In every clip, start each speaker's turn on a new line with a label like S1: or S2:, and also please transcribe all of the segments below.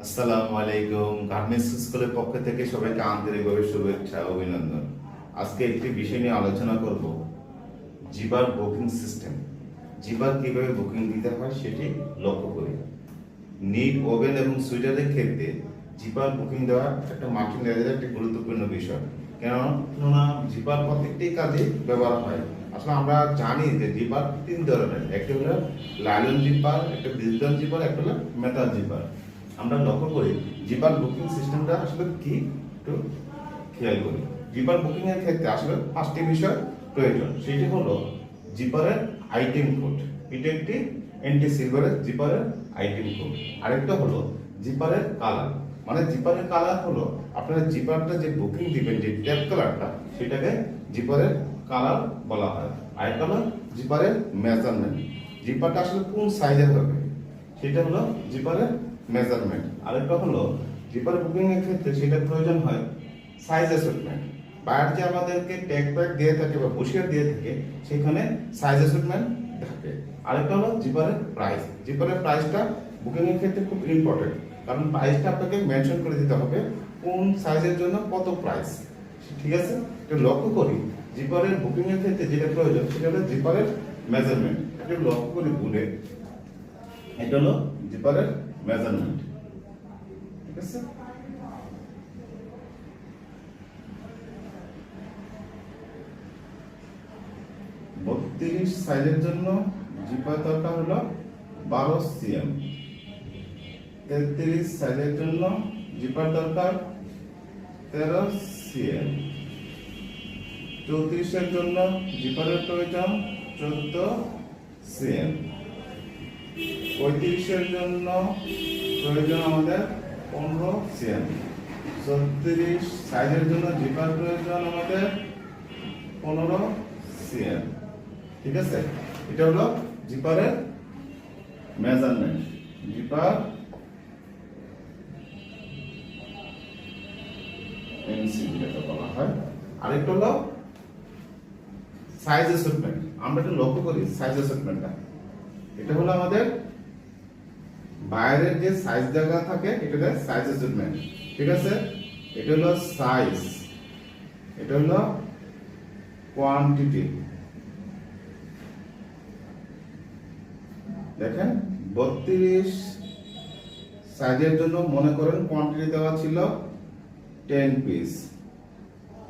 S1: আসসালামু আলাইকুম। গার্মেন্টস স্কুলের পক্ষ থেকে সবাইকে আন্তরিকভাবে শুভেচ্ছা ও অভিনন্দন। আজকে একটি বিষয় নিয়ে আলোচনা করব, জিপার বুকিং সিস্টেম। জিপার কিভাবে বুকিং দিতে হয় সেটি লক্ষ্য করি। নিট, ওভেন এবং সুইটারের ক্ষেত্রে জিপার বুকিং দেওয়া একটা মার্কিন লেভেলের একটি গুরুত্বপূর্ণ বিষয়। কেননা জিপার প্রত্যেকটি কাজে ব্যবহার হয়। আসলে আমরা জানি যে জিপার তিন ধরনের, একটি হলো লাইলন জিপার, একটা ডিজিটাল জিপার, একটা হলো মেটাল জিপার। আমরা লক্ষ্য করি জিপার বুকিং সিস্টেমটা আসলে কি একটু খেয়াল করি। জিপার বুকিং এর ক্ষেত্রে আসলে পাঁচটি বিষয় প্রয়োজন। সেটি হলো জিপারের আইটেম কোড, এটা একটি এন্টি সিলভারের জিপারের আইটেম কোড। আরেকটা হলো জিপারের কালার, মানে জিপারের কালার হলো আপনারা জিপারটা যে বুকিং দিবেন, যে ট্যাপ কালারটা, সেটাকে জিপারের কালার বলা হয়। আরেকটা হলো জিপারের মেজারমেন্ট, জিপারটা আসলে কোন সাইজের হবে সেটা হলো জিপারের মেজারমেন্ট। আরেকটা হলো জিপার বুকিং এর ক্ষেত্রে সেটা প্রয়োজন হয় সাইজ অ্যাসেসমেন্ট। বায়ার যে আমাদেরকে ট্যাগ প্যাক দিয়ে থাকে বা বসিয়ে দিয়ে থাকে, সেখানে সাইজ অ্যাসেসমেন্ট থাকে। আরেকটা হলো জিপারের প্রাইস। জিপারের প্রাইসটা বুকিং এর ক্ষেত্রে খুব ইম্পর্টেন্ট, কারণ প্রাইসটা আপনাকে মেনশন করে দিতে হবে কোন সাইজের জন্য কত প্রাইস। ঠিক আছে, এটা লক্ষ্য করি। জিপারের বুকিং এর ক্ষেত্রে যেটা প্রয়োজন সেটা হলো জিপারের মেজারমেন্ট। এটা লক্ষ্য করি ভুলে, এটা হলো জিপারের মেজারমেন্ট। ঠিক আছে, বত্রিশ সাইজের জন্য জিপার দরকার হলো 12 সিএম। 33 সাইজের জন্য জিপার দরকার 13 সিএম। 34-এর জন্য জিপারের প্রয়োজন 14 সিএম। 35-এর জন্য প্রয়োজন আমাদের 15 সিএম। 36 সাইজের জন্য জিপার প্রয়োজন আমাদের 15 সিএম। ঠিক আছে, এটা হলো জিপারের মেজারমেন্ট, জিপার এমসি যেটা বলা হয়। আরেকটা হলো সাইজ অ্যাসেসমেন্ট। আমরা একটু লক্ষ্য করি সাইজ অ্যাসেসমেন্টটা। এটা হলো আমাদের বাইরের যে সাইজ জায়গা থাকে, এটা সাইজ অ্যাসেসমেন্ট। ঠিক আছে, এটা হলো সাইজ, এটা হলো কোয়ান্টিটি। দেখেন 32 সাইজের জন্য মনে করেন কোয়ান্টিটি দেওয়া ছিল 10 পিস।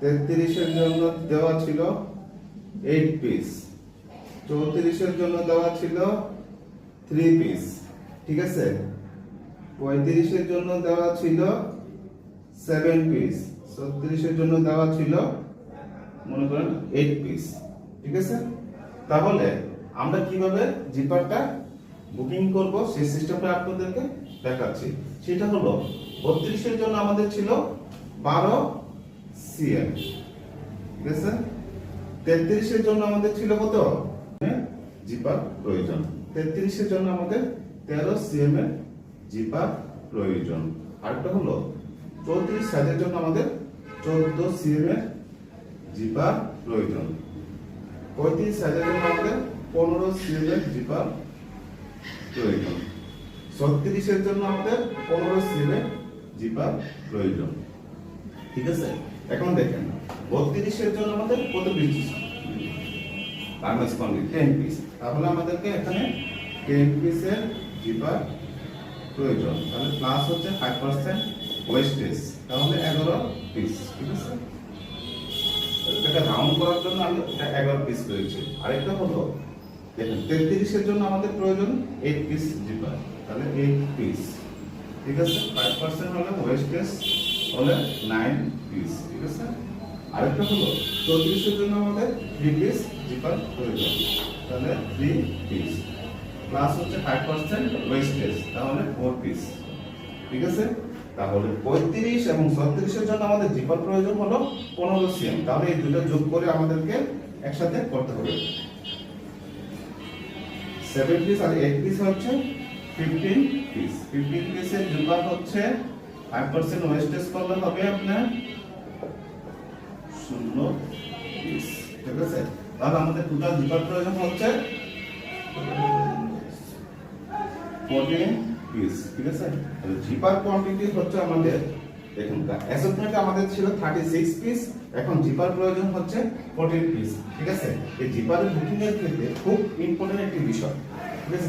S1: 33-এর জন্য দেওয়া ছিল 8 পিস। 34-এর জন্য দেওয়া ছিল 3 পিস। ঠিক আছে, 35-এর জন্য দেওয়া ছিল 7 পিস। 36-এর জন্য দেওয়া ছিল মনে করেন 8 পিস। ঠিক আছে, তাহলে আমরা কিভাবে জিপারটা বুকিং করব সেই সিস্টেমটা আপনাদেরকে দেখাচ্ছি। সেটা হলো 32-এর জন্য আমাদের ছিল 12 সিএম। ঠিক আছে, 33-এর জন্য আমাদের ছিল কত জিপার প্রয়োজন। 33-এর জন্য আমাদের 13 সিএম এর জিপার প্রয়োজন। আরেকটা হলো 34 সাইজের জন্য আমাদের 14 সিএম এর জিপার প্রয়োজন। 35 সাইজের জন্য আমাদের 15 সিএম এর জিপার প্রয়োজন। 36-এর জন্য আমাদের 15 সিএম এর জিপার প্রয়োজন। ঠিক আছে, এখন দেখেন 32-এর জন্য আমাদের কত পিস গার্মেন্টস কোয়ান্টিটি 10 পিস। তাহলে আমাদেরকে এখানে 10 পিসের জিপার প্রয়োজন। তাহলে প্লাস হচ্ছে 5% ওয়েস্টেজ, তাহলে 11 পিস। ঠিক আছে, এটা রাউন্ড করার জন্য আমি এটা 11 পিস করেছি। আরেকটা হলো দেখেন 33-এর জন্য আমাদের প্রয়োজন 8 পিস জিপার, তাহলে 8 পিস। ঠিক আছে, 5% হলে ওয়েস্টেজ হলে 9 পিস। ঠিক আছে, আরেকটা হলো 34-এর জন্য আমাদের 3 পিস জিপার প্রয়োজন, তাহলে 3 পিস। প্লাস হচ্ছে 5% ওয়েস্টেজ, তাহলে 4 পিস। ঠিক আছে, তাহলে 35 এবং 36-এর জন্য আমাদের জিপার প্রয়োজন হলো 15 সিএম। তাহলে এই দুটো যোগ করে আমাদেরকে একসাথে করতে হবে। 7 পিস আর 8 পিস হচ্ছে 15 পিস। 15 পিসের জিপার হচ্ছে 5% ওয়েস্টেজ করলে হবে আপনার 0 পিস। ঠিক আছে, তাহলে আমাদের টোটাল জিপার প্রয়োজন হচ্ছে 14 পিস, ঠিক আছে। জিপার কোয়ান্টিটি হচ্ছে আমাদের, দেখুন অ্যাসেটমেন্ট আমাদের ছিল 36 পিস, এখন জিপার প্রয়োজন হচ্ছে 14 পিস, ঠিক আছে। এই জিপারের বুকিং এর ক্ষেত্রে খুব ইম্পর্টেন্ট একটি বিষয়, ঠিক আছে।